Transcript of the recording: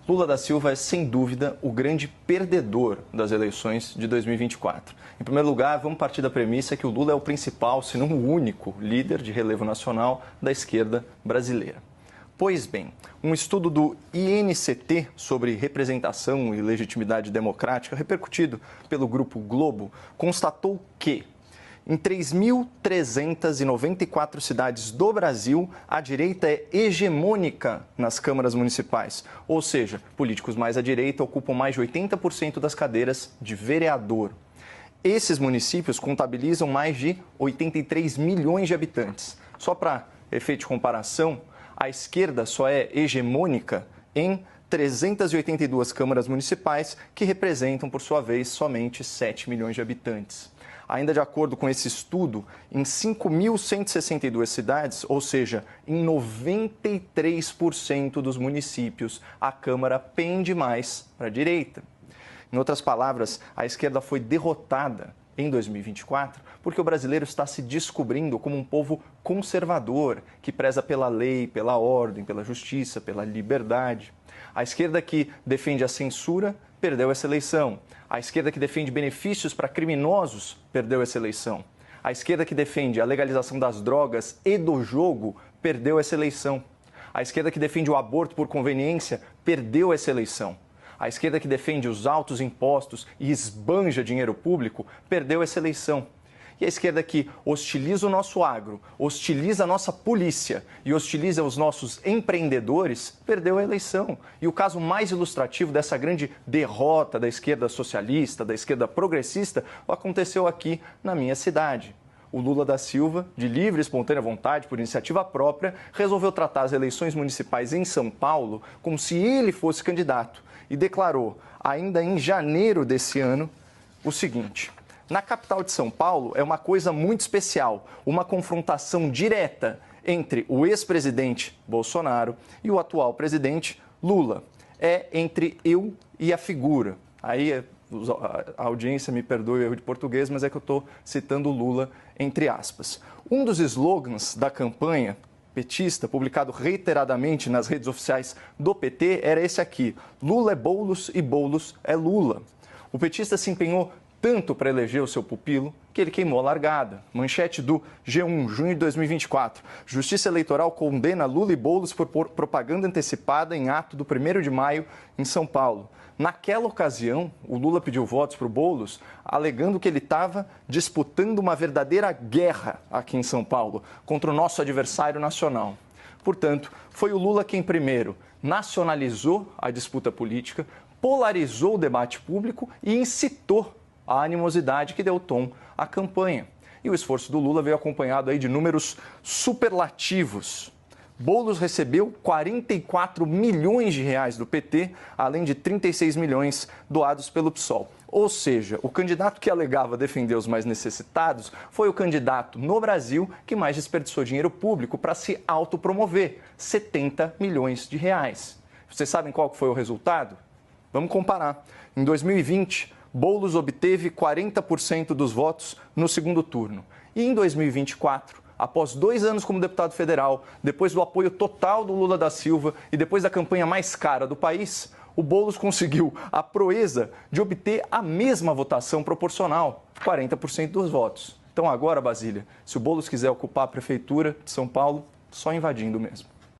Lula da Silva é, sem dúvida, o grande perdedor das eleições de 2024. Em primeiro lugar, vamos partir da premissa que o Lula é o principal, se não o único, líder de relevo nacional da esquerda brasileira. Pois bem, um estudo do INCT sobre representação e legitimidade democrática, repercutido pelo Grupo Globo, constatou que em 3.394 cidades do Brasil, a direita é hegemônica nas câmaras municipais. Ou seja, políticos mais à direita ocupam mais de 80% das cadeiras de vereador. Esses municípios contabilizam mais de 83 milhões de habitantes. Só para efeito de comparação, a esquerda só é hegemônica em 382 câmaras municipais, que representam, por sua vez, somente 7 milhões de habitantes. Ainda de acordo com esse estudo, em 5.162 cidades, ou seja, em 93% dos municípios, a Câmara pende mais para a direita. Em outras palavras, a esquerda foi derrotada em 2024 porque o brasileiro está se descobrindo como um povo conservador, que preza pela lei, pela ordem, pela justiça, pela liberdade. A esquerda que defende a censura perdeu essa eleição. A esquerda que defende benefícios para criminosos perdeu essa eleição. A esquerda que defende a legalização das drogas e do jogo perdeu essa eleição. A esquerda que defende o aborto por conveniência perdeu essa eleição. A esquerda que defende os altos impostos e esbanja dinheiro público perdeu essa eleição. E a esquerda que hostiliza o nosso agro, hostiliza a nossa polícia e hostiliza os nossos empreendedores, perdeu a eleição. E o caso mais ilustrativo dessa grande derrota da esquerda socialista, da esquerda progressista, aconteceu aqui na minha cidade. O Lula da Silva, de livre e espontânea vontade, por iniciativa própria, resolveu tratar as eleições municipais em São Paulo como se ele fosse candidato e declarou, ainda em janeiro desse ano, o seguinte: na capital de São Paulo é uma coisa muito especial, uma confrontação direta entre o ex-presidente Bolsonaro e o atual presidente Lula. É entre eu e a figura. Aí a audiência me perdoe o erro de português, mas é que eu estou citando Lula entre aspas. Um dos slogans da campanha petista, publicado reiteradamente nas redes oficiais do PT, era esse aqui: Lula é Boulos e Boulos é Lula. O petista se empenhou tanto para eleger o seu pupilo que ele queimou a largada. Manchete do G1, junho de 2024. Justiça Eleitoral condena Lula e Boulos por propaganda antecipada em ato do 1º de maio em São Paulo. Naquela ocasião, o Lula pediu votos para o Boulos, alegando que ele estava disputando uma verdadeira guerra aqui em São Paulo contra o nosso adversário nacional. Portanto, foi o Lula quem primeiro nacionalizou a disputa política, polarizou o debate público e incitou a animosidade que deu tom à campanha. E o esforço do Lula veio acompanhado aí de números superlativos. Boulos recebeu 44 milhões de reais do PT, além de 36 milhões doados pelo PSOL. Ou seja, o candidato que alegava defender os mais necessitados foi o candidato no Brasil que mais desperdiçou dinheiro público para se autopromover, 70 milhões de reais. Vocês sabem qual foi o resultado? Vamos comparar. Em 2020, Boulos obteve 40% dos votos no segundo turno. E em 2024, após 2 anos como deputado federal, depois do apoio total do Lula da Silva e depois da campanha mais cara do país, o Boulos conseguiu a proeza de obter a mesma votação proporcional, 40% dos votos. Então agora, Basília, se o Boulos quiser ocupar a prefeitura de São Paulo, só invadindo mesmo.